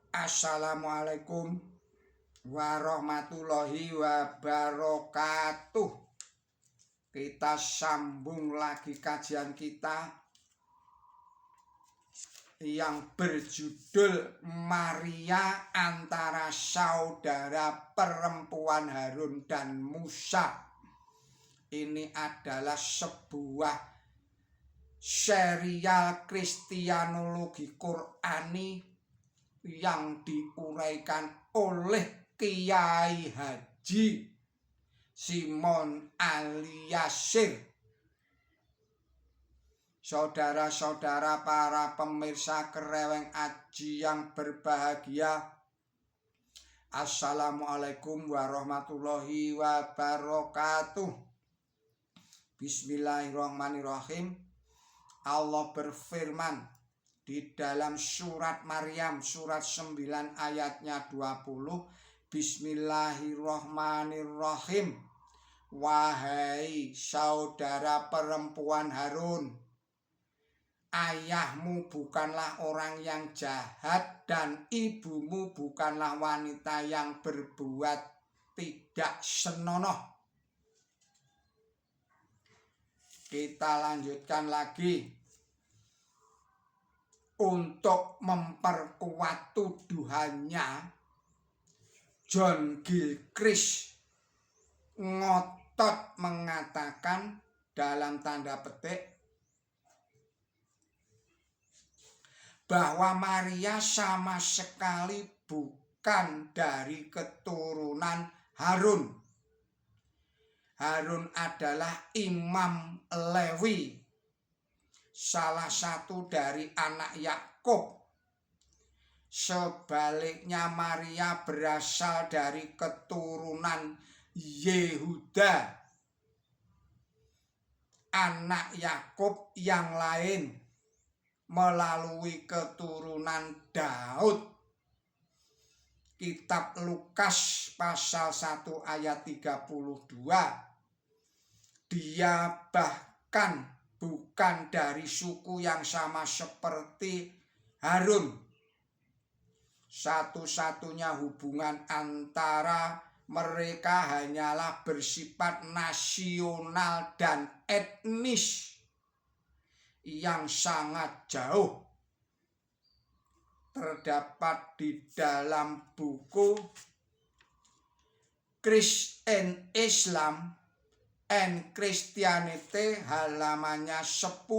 Assalamualaikum warahmatullahi wabarakatuh. Kita sambung lagi kajian kita yang berjudul Maria antara saudara perempuan Harun dan Musa. Ini adalah sebuah serial kristianologi Qur'ani yang diuraikan oleh Kiai Haji Simon Aliasir. Saudara-saudara para pemirsa Kereweng Aji yang berbahagia, Assalamualaikum warahmatullahi wabarakatuh. Bismillahirrahmanirrahim. Allah berfirman di dalam surat Maryam surat 9 ayatnya 20, Bismillahirrahmanirrahim. Wahai saudara perempuan Harun, ayahmu bukanlah orang yang jahat dan ibumu bukanlah wanita yang berbuat tidak senonoh. Kita lanjutkan lagi. Untuk memperkuat tuduhannya, John Gilchrist ngotot mengatakan dalam tanda petik bahwa Maria sama sekali bukan dari keturunan Harun. Harun adalah Imam Lewi, salah satu dari anak Yakub. Sebaliknya Maria berasal dari keturunan Yehuda, anak Yakub yang lain, melalui keturunan Daud. Kitab Lukas pasal 1 ayat 32. Dia bahkan bukan dari suku yang sama seperti Harun. Satu-satunya hubungan antara mereka hanyalah bersifat nasional dan etnis yang sangat jauh. Terdapat di dalam buku Christian Islam and Christianity halamannya 10.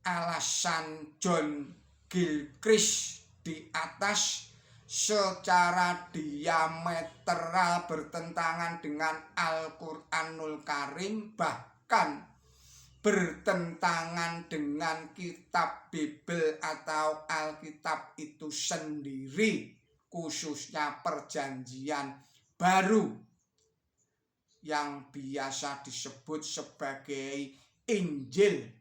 Alasan John Gilchrist di atas secara diametral bertentangan dengan Al-Qur'anul Karim, bahkan bertentangan dengan kitab Bible atau Alkitab itu sendiri, khususnya Perjanjian Baru yang biasa disebut sebagai Injil.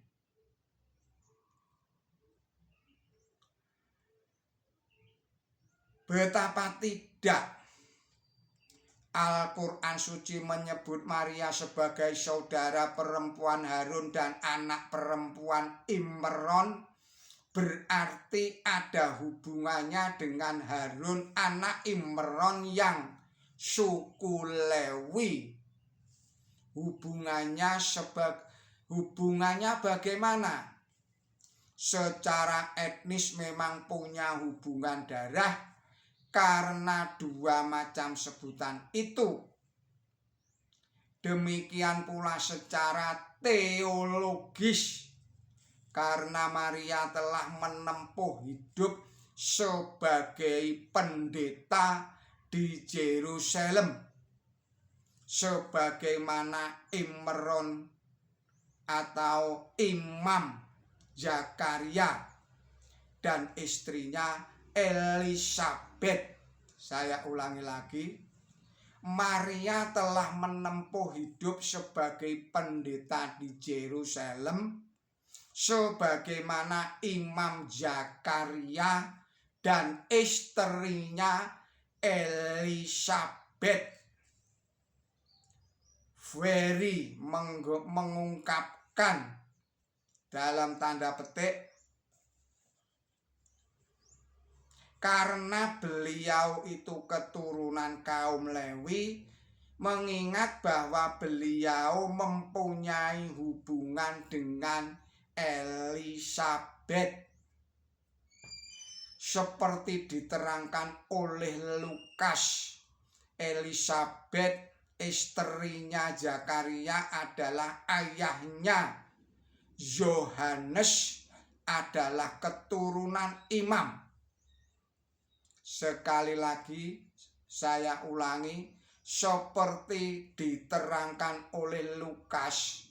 Betapa tidak Al-Quran Suci menyebut Maria sebagai saudara perempuan Harun dan anak perempuan Imron, berarti ada hubungannya dengan Harun anak Imron yang suku Lewi. Hubungannya bagaimana? Secara etnis memang punya hubungan darah karena dua macam sebutan itu. Demikian pula secara teologis, karena Maria telah menempuh hidup sebagai pendeta di Yerusalem, sebagaimana Imron atau Imam Zakaria dan istrinya Elisabeth. Saya ulangi lagi, Maria telah menempuh hidup sebagai pendeta di Yerusalem, sebagaimana Imam Zakaria dan istrinya Elisabeth. Very mengungkapkan dalam tanda petik karena beliau itu keturunan kaum Lewi, mengingat bahwa beliau mempunyai hubungan dengan Elisabet seperti diterangkan oleh Lukas. Elisabet istrinya Zakaria adalah ayahnya Yohanes, adalah keturunan imam. Sekali lagi saya ulangi, seperti diterangkan oleh Lukas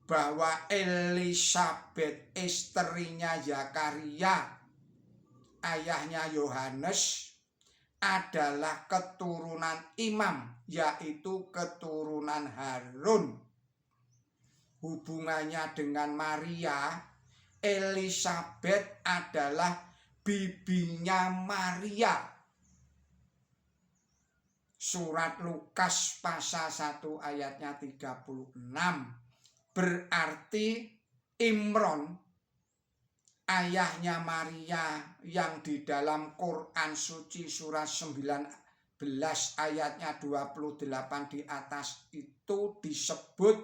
bahwa Elisabet istrinya Zakaria, ayahnya Yohanes, adalah keturunan imam, yaitu keturunan Harun. Hubungannya dengan Maria, Elisabet adalah bibinya Maria. Surat Lukas pasal 1 ayatnya 36. Berarti Imron, ayahnya Maria, yang di dalam Quran suci surat 19 ayatnya 28 di atas itu disebut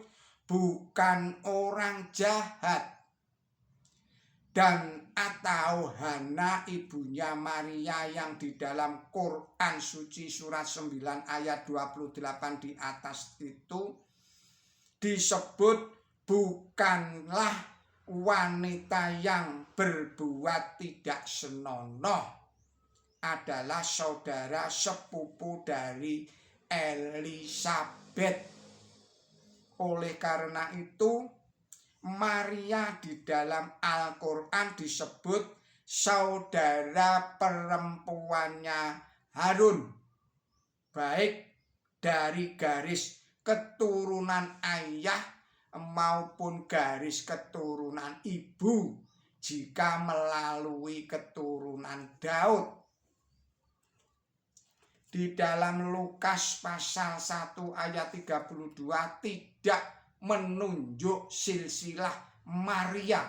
bukan orang jahat. Dan atau Hana, ibunya Maria, yang di dalam Quran suci surat 9 ayat 28 di atas itu disebut bukanlah wanita yang berbuat tidak senonoh, adalah saudara sepupu dari Elisabet. Oleh karena itu, Maria di dalam Al-Quran disebut saudara perempuannya Harun, baik dari garis keturunan ayah maupun garis keturunan ibu jika melalui keturunan Daud. Di dalam Lukas pasal 1 ayat 32 tidak menunjuk silsilah Maria,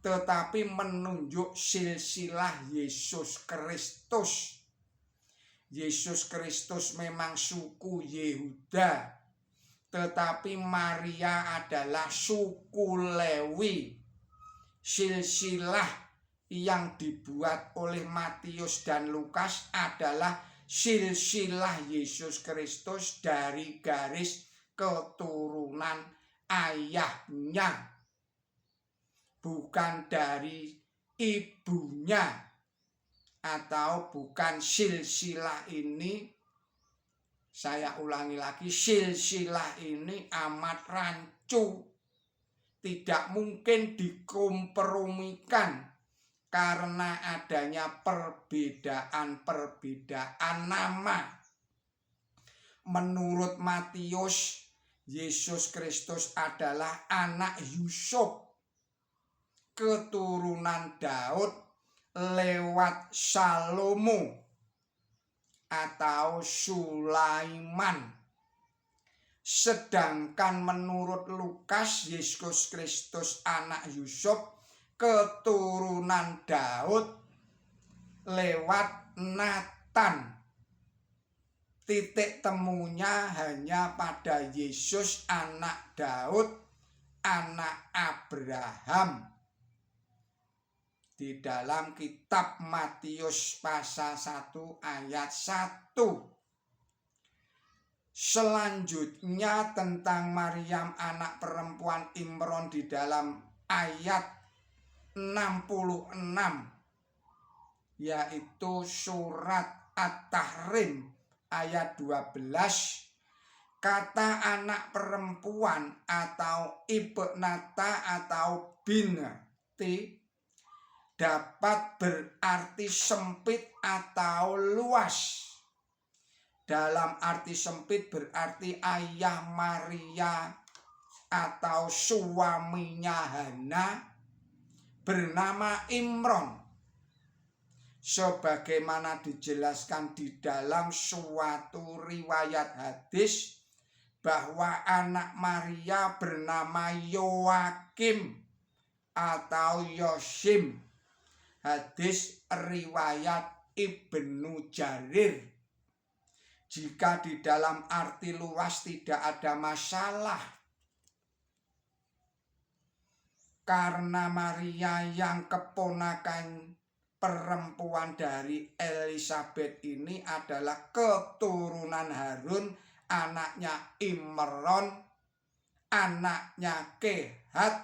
tetapi menunjuk silsilah Yesus Kristus. Yesus Kristus memang suku Yehuda, tetapi Maria adalah suku Lewi. Silsilah yang dibuat oleh Matius dan Lukas adalah silsilah Yesus Kristus dari garis keturunan ayahnya, bukan dari ibunya, atau bukan silsilah ini. Saya ulangi lagi, silsilah ini amat rancu, tidak mungkin dikompromikan karena adanya perbedaan nama. Menurut Matius, Yesus Kristus adalah anak Yusuf, keturunan Daud lewat Salomo atau Sulaiman. Sedangkan menurut Lukas, Yesus Kristus anak Yusuf, keturunan Daud lewat Nathan. Titik temunya hanya pada Yesus anak Daud, anak Abraham. Di dalam kitab Matius pasal 1 ayat 1. Selanjutnya tentang Maryam anak perempuan Imron di dalam ayat 66, yaitu surat At-Tahrim ayat 12. Kata anak perempuan atau ibnata atau binti dapat berarti sempit atau luas. Dalam arti sempit berarti ayah Maria atau suaminya Hana bernama Imron, sebagaimana dijelaskan di dalam suatu riwayat hadis bahwa anak Maria bernama Yoakim atau Yosim, hadis riwayat Ibnu Jarir. Jika di dalam arti luas tidak ada masalah, karena Maria yang keponakan perempuan dari Elizabeth ini adalah keturunan Harun, anaknya Imron, anaknya Kehat,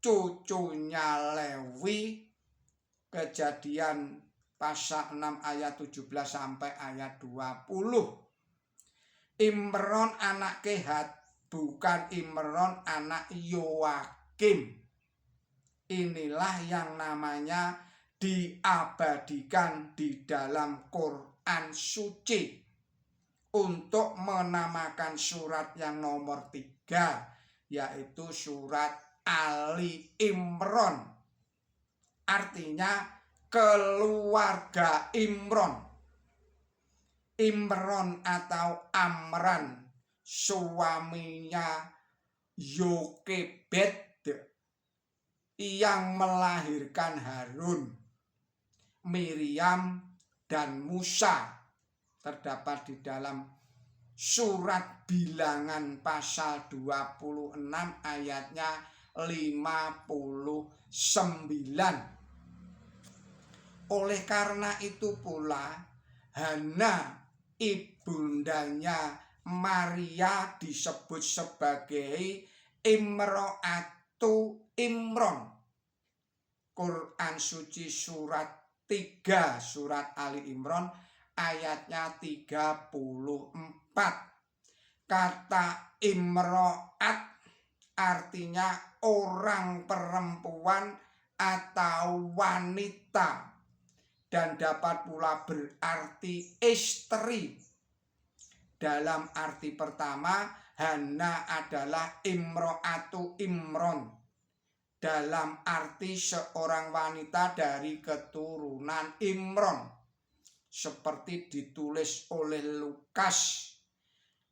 cucunya Lewi. Kejadian pasal 6 ayat 17 sampai ayat 20. Imron anak Kehat, bukan Imron anak Yoakim. Inilah yang namanya diabadikan di dalam Quran suci untuk menamakan surat yang nomor 3, yaitu surat Ali Imron. Artinya keluarga Imron. Imron atau Amran, suaminya Yokebed yang melahirkan Harun, Miriam, dan Musa. Terdapat di dalam surat Bilangan pasal 26 ayatnya 59. Oleh karena itu pula Hana, ibundanya Maria, disebut sebagai Imro'atu Imron. Quran suci surat 3 surat Ali Imron ayatnya 34. Kata Imro'at artinya orang perempuan atau wanita, dan dapat pula berarti istri. Dalam arti pertama, Hana adalah Imro'atu Imron, dalam arti seorang wanita dari keturunan Imron. Seperti ditulis oleh Lukas,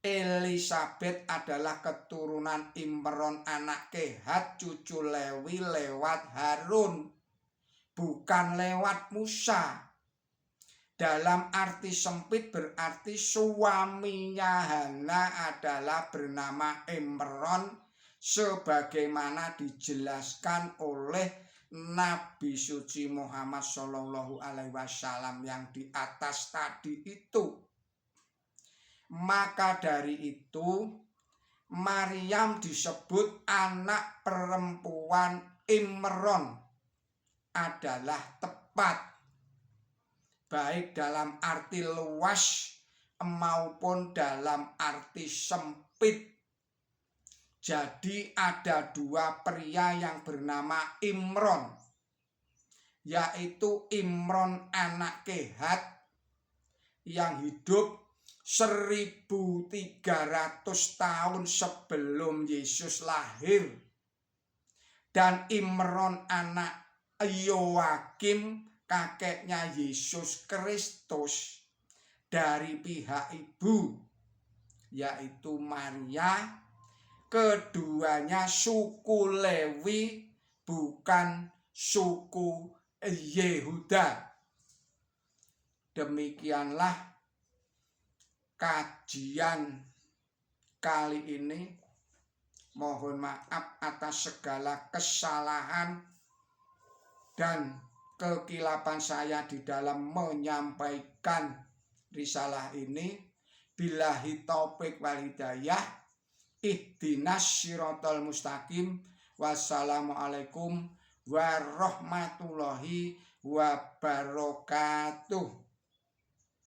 Elizabeth adalah keturunan Imron anak Kehat, cucu Lewi lewat Harun, bukan lewat Musa. Dalam arti sempit berarti suaminya Hana adalah bernama Imron, sebagaimana dijelaskan oleh Nabi suci Muhammad Shallallahu Alaihi Wasallam yang di atas tadi itu. Maka dari itu Maryam disebut anak perempuan Imron adalah tepat, baik dalam arti luas maupun dalam arti sempit. Jadi ada dua pria yang bernama Imron, yaitu Imron anak Kehat yang hidup 1300 tahun sebelum Yesus lahir, dan Imron anak Yoakim, kakeknya Yesus Kristus dari pihak ibu, yaitu Maria. Keduanya suku Lewi, bukan suku Yehuda. Demikianlah kajian kali ini. Mohon maaf atas segala kesalahan dan kekilapan saya di dalam menyampaikan risalah ini. Billahi taufik wal hidayah. Ihdinas siratal mustaqim. Wassalamualaikum warahmatullahi wabarakatuh.